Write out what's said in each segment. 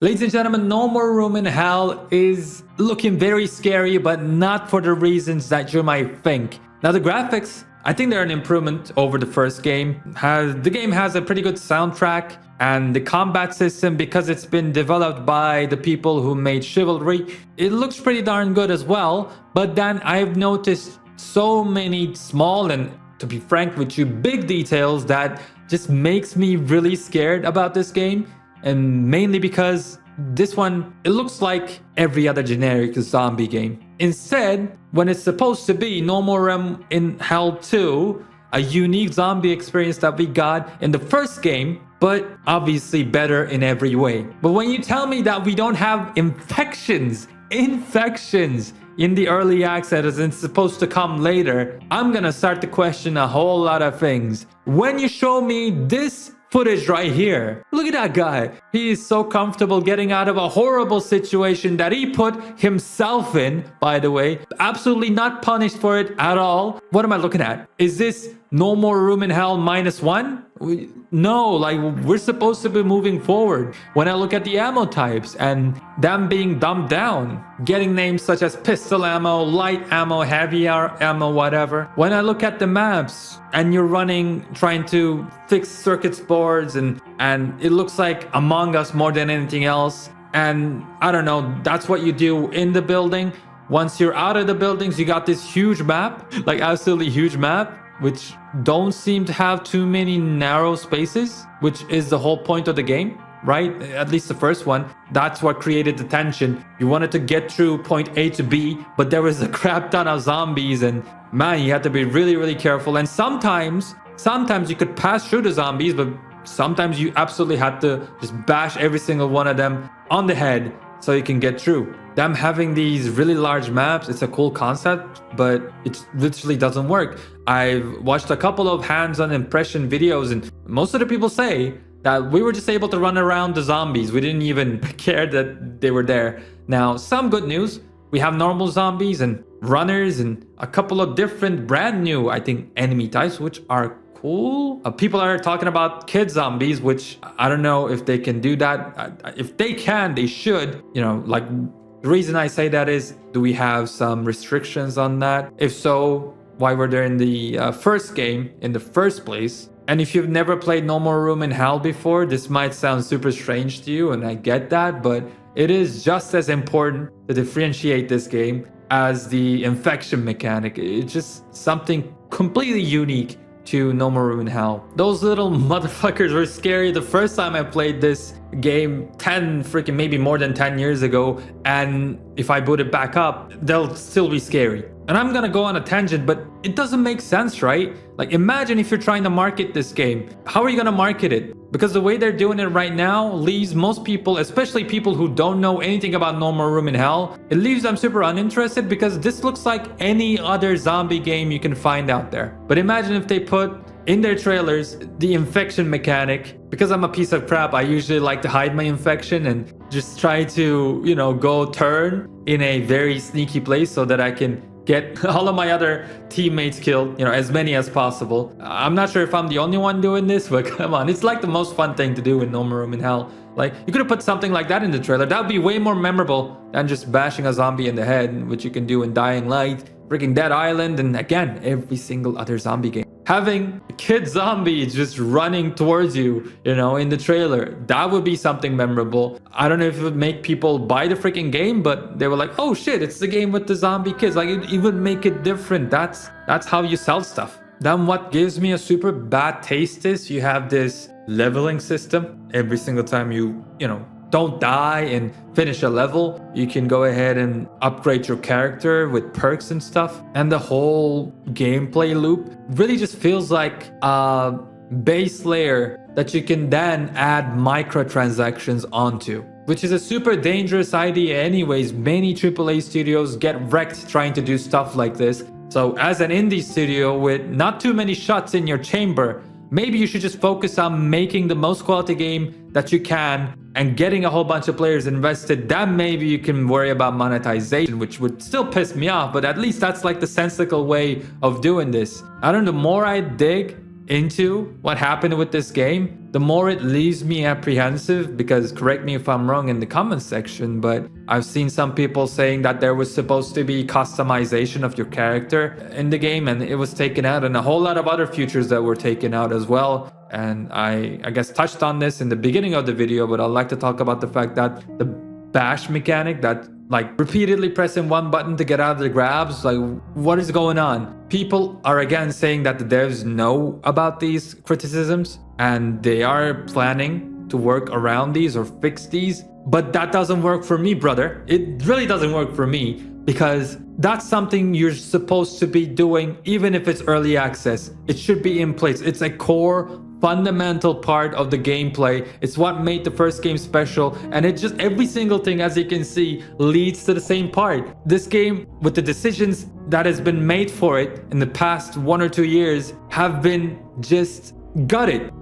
Ladies and gentlemen, No More Room in Hell is looking very scary, but not for the reasons that you might think. Now, the graphics, I think they're an improvement over the first game. The game has a pretty good soundtrack, and the combat system, because it's been developed by the people who made Chivalry, it looks pretty darn good as well. But then I've noticed so many small and, to be frank with you, big details that just makes me really scared about this game. And mainly because this one, it looks like every other generic zombie game. Instead, when it's supposed to be No More Room in Hell 2, a unique zombie experience that we got in the first game, but obviously better in every way. But when you tell me that we don't have infections in the early access and it's supposed to come later, I'm gonna start to question a whole lot of things. When you show me this footage right here, look at that guy. He is so comfortable getting out of a horrible situation that he put himself in, by the way. Absolutely not punished for it at all. What am I looking at? Is this No More Room in Hell -1? No, like, we're supposed to be moving forward. When I look at the ammo types and them being dumbed down, getting names such as pistol ammo, light ammo, heavy ammo, whatever. When I look at the maps and you're running, trying to fix circuit boards and it looks like Among Us more than anything else. And I don't know, that's what you do in the building. Once you're out of the buildings, you got this huge map, like absolutely huge map, which don't seem to have too many narrow spaces, which is the whole point of the game, right? At least the first one. That's what created the tension. You wanted to get through point A to B, but there was a crap ton of zombies, and man, you had to be really, really careful. And sometimes you could pass through the zombies, but sometimes you absolutely had to just bash every single one of them on the head so you can get through. Them having these really large maps, it's a cool concept, but it literally doesn't work. I've watched a couple of hands-on impression videos, and most of the people say that we were just able to run around the zombies. We didn't even care that they were there. Now, some good news. We have normal zombies and runners and a couple of different brand new, I think, enemy types, which are cool. People are talking about kid zombies, which I don't know if they can do that. If they can, they should. You know, like, the reason I say that is, do we have some restrictions on that? If so, why were they in the first game in the first place? And if you've never played No More Room in Hell before, this might sound super strange to you, and I get that, but it is just as important to differentiate this game as the infection mechanic. It's just something completely unique to No More Room in Hell. Those little motherfuckers were scary the first time I played this game maybe more than 10 years ago, and if I boot it back up, they'll still be scary. And I'm gonna go on a tangent, but it doesn't make sense, right? Like, imagine if you're trying to market this game. How are you gonna market it? Because the way they're doing it right now leaves most people, especially people who don't know anything about No More Room in Hell, it leaves them super uninterested because this looks like any other zombie game you can find out there. But imagine if they put in their trailers the infection mechanic. Because I'm a piece of crap, I usually like to hide my infection and just try to, you know, go turn in a very sneaky place so that I can get all of my other teammates killed, you know, as many as possible. I'm not sure if I'm the only one doing this, but come on, it's like the most fun thing to do in No More Room in Hell. Like, you could have put something like that in the trailer. That would be way more memorable than just bashing a zombie in the head, which you can do in Dying Light, freaking Dead Island, and again, every single other zombie game. Having a kid zombie just running towards you, you know, in the trailer, that would be something memorable. I don't know if it would make people buy the freaking game, but they were like, oh shit, it's the game with the zombie kids. Like, it would make it different. That's how you sell stuff. Then what gives me a super bad taste is you have this leveling system. Every single time you know, don't die and finish a level, you can go ahead and upgrade your character with perks and stuff. And the whole gameplay loop really just feels like a base layer that you can then add microtransactions onto, which is a super dangerous idea anyways. Many AAA studios get wrecked trying to do stuff like this. So as an indie studio with not too many shots in your chamber, maybe you should just focus on making the most quality game that you can and getting a whole bunch of players invested. Then maybe you can worry about monetization, which would still piss me off, but at least that's like the sensible way of doing this. I don't know, the more I dig into what happened with this game, the more it leaves me apprehensive, because correct me if I'm wrong in the comments section, but I've seen some people saying that there was supposed to be customization of your character in the game and it was taken out, and a whole lot of other features that were taken out as well. And I guess touched on this in the beginning of the video, but I'd like to talk about the fact that the bash mechanic, that like repeatedly pressing one button to get out of the grabs, like what is going on? People are again saying that the devs know about these criticisms and they are planning to work around these or fix these, but that doesn't work for me, brother. It really doesn't work for me, because that's something you're supposed to be doing even if it's early access. It should be in place. It's a core fundamental part of the gameplay. It's what made the first game special, and it just every single thing, as you can see, leads to the same part. This game, with the decisions that has been made for it in the past 1 or 2 years, have been just gutted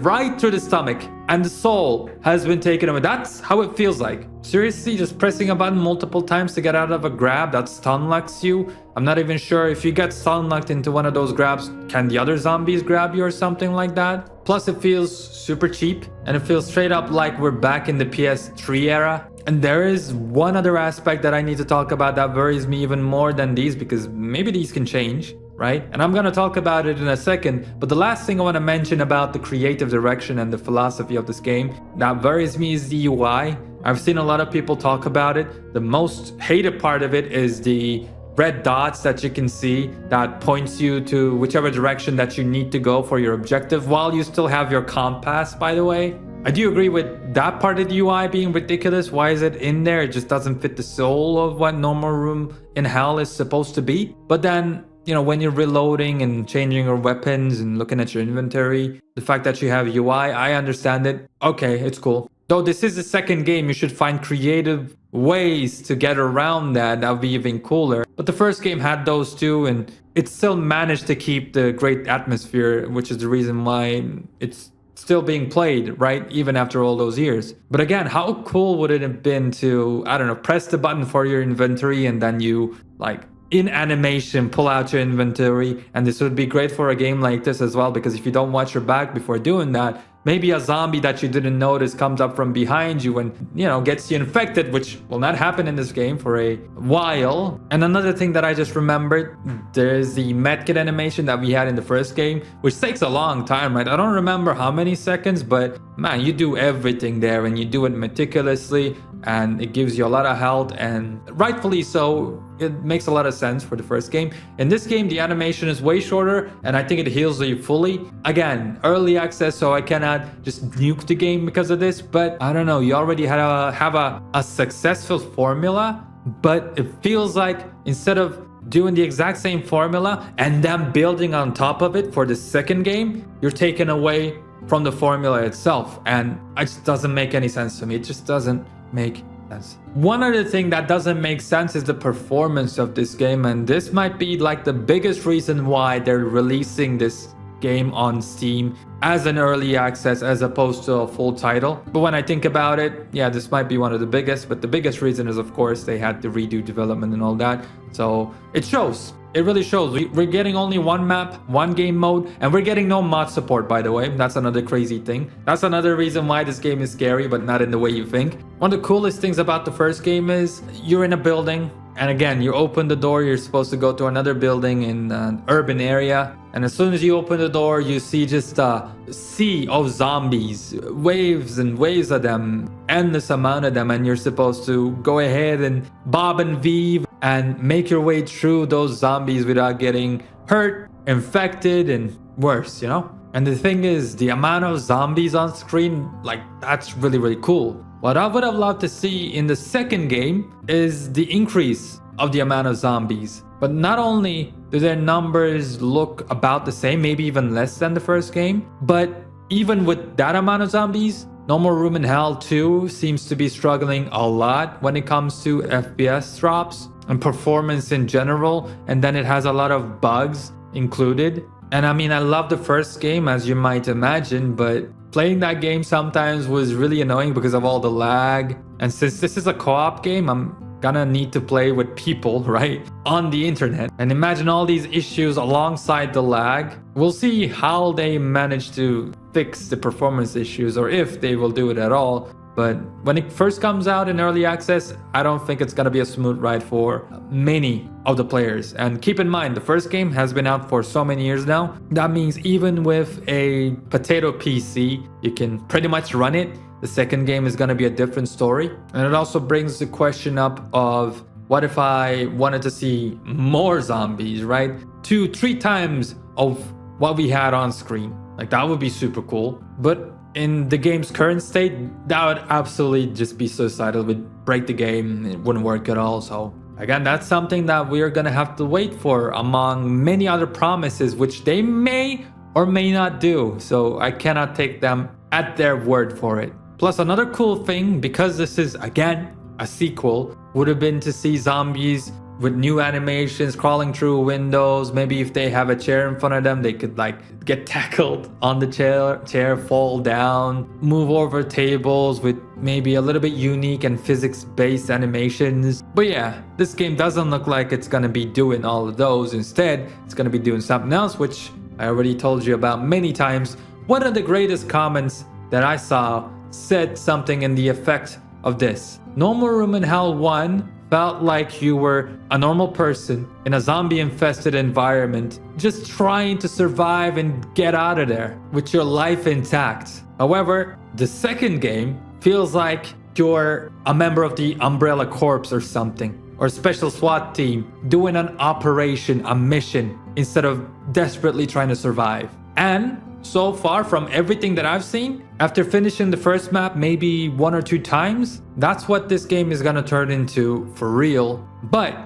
right through the stomach, and the soul has been taken away. That's how it feels like. Seriously, just pressing a button multiple times to get out of a grab that stun locks you. I'm not even sure if you get stun locked into one of those grabs, can the other zombies grab you or something like that? Plus it feels super cheap, and it feels straight up like we're back in the PS3 era. And there is one other aspect that I need to talk about that worries me even more than these, because maybe these can change, right? And I'm gonna talk about it in a second, but the last thing I want to mention about the creative direction and the philosophy of this game that worries me is the UI. I've seen a lot of people talk about it. The most hated part of it is the red dots that you can see that points you to whichever direction that you need to go for your objective, while you still have your compass, by the way. I do agree with that part of the UI being ridiculous. Why is it in there? It just doesn't fit the soul of what normal room in hell is supposed to be. But then, you know, when you're reloading and changing your weapons and looking at your inventory, the fact that you have UI, I understand it. Okay, it's cool. Though this is the second game, you should find creative ways to get around that. That would be even cooler. But the first game had those too, and it still managed to keep the great atmosphere, which is the reason why it's still being played, right? Even after all those years. But again, how cool would it have been to, I don't know, press the button for your inventory and then you, like, in animation, pull out your inventory. And this would be great for a game like this as well, because if you don't watch your back before doing that, maybe a zombie that you didn't notice comes up from behind you and, you know, gets you infected, which will not happen in this game for a while. And another thing that I just remembered, there's the medkit animation that we had in the first game, which takes a long time, right? I don't remember how many seconds, but man, you do everything there and you do it meticulously, and it gives you a lot of health, and rightfully so. It makes a lot of sense for the first game. In this game, the animation is way shorter, and I think it heals you fully. Again, early access, so I cannot just nuke the game because of this, but I don't know, you already have a successful formula, but it feels like instead of doing the exact same formula and then building on top of it for the second game, you're taken away from the formula itself, and it just doesn't make any sense to me. It just doesn't make sense. One other thing that doesn't make sense is the performance of this game, and this might be like the biggest reason why they're releasing this game on Steam as an early access as opposed to a full title. But when I think about it, yeah, this might be one of the biggest, but the biggest reason is, of course, they had to redo development and all that. So it shows. It really shows. We're getting only one map, one game mode, and we're getting no mod support, by the way. That's another crazy thing. That's another reason why this game is scary, but not in the way you think. One of the coolest things about the first game is you're in a building, and again, you open the door, you're supposed to go to another building in an urban area. And as soon as you open the door, you see just a sea of zombies, waves and waves of them, endless amount of them. And you're supposed to go ahead and bob and weave and make your way through those zombies without getting hurt, infected, and worse, you know? And the thing is, the amount of zombies on screen, like, that's really, really cool. What I would have loved to see in the second game is the increase of the amount of zombies. But not only do their numbers look about the same, maybe even less than the first game, but even with that amount of zombies, No More Room in Hell 2 seems to be struggling a lot when it comes to FPS drops and performance in general, and then it has a lot of bugs included. And I mean, I love the first game, as you might imagine, but playing that game sometimes was really annoying because of all the lag. And since this is a co-op game, I'm gonna need to play with people, right, on the internet. And imagine all these issues alongside the lag. We'll see how they manage to fix the performance issues, or if they will do it at all. But when it first comes out in early access, I don't think it's gonna be a smooth ride for many of the players. And keep in mind, the first game has been out for so many years now. That means even with a potato PC, you can pretty much run it. The second game is gonna be a different story. And it also brings the question up of, what if I wanted to see more zombies, right? 2-3 times of what we had on screen. Like, that would be super cool. But in the game's current state, that would absolutely just be suicidal. It would break the game. It wouldn't work at all. So again, that's something that we're gonna have to wait for, among many other promises, which they may or may not do. So I cannot take them at their word for it. Plus, another cool thing, because this is, again, a sequel, would have been to see zombies with new animations, crawling through windows. Maybe if they have a chair in front of them, they could like get tackled on the chair, fall down, move over tables with maybe a little bit unique and physics-based animations. But yeah, this game doesn't look like it's gonna be doing all of those. Instead, it's gonna be doing something else, which I already told you about many times. One of the greatest comments that I saw said something in the effect of this: No More Room in Hell 1 felt like you were a normal person in a zombie-infested environment, just trying to survive and get out of there with your life intact. However, the second game feels like you're a member of the Umbrella Corps or something, or a special SWAT team doing an operation, a mission, instead of desperately trying to survive. And so far, from everything that I've seen, after finishing the first map maybe 1 or 2 times, that's what this game is gonna turn into for real. But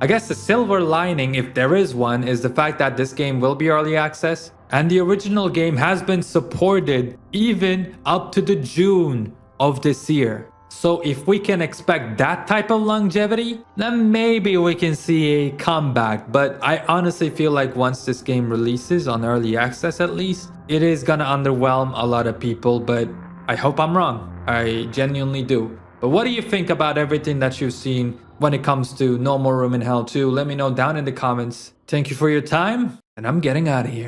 I guess the silver lining, if there is one, is the fact that this game will be early access, and the original game has been supported even up to the June of this year. So if we can expect that type of longevity, then maybe we can see a comeback. But I honestly feel like once this game releases on early access, at least, it is gonna underwhelm a lot of people. But I hope I'm wrong. I genuinely do. But what do you think about everything that you've seen when it comes to No More Room in Hell 2? Let me know down in the comments. Thank you for your time, and I'm getting out of here.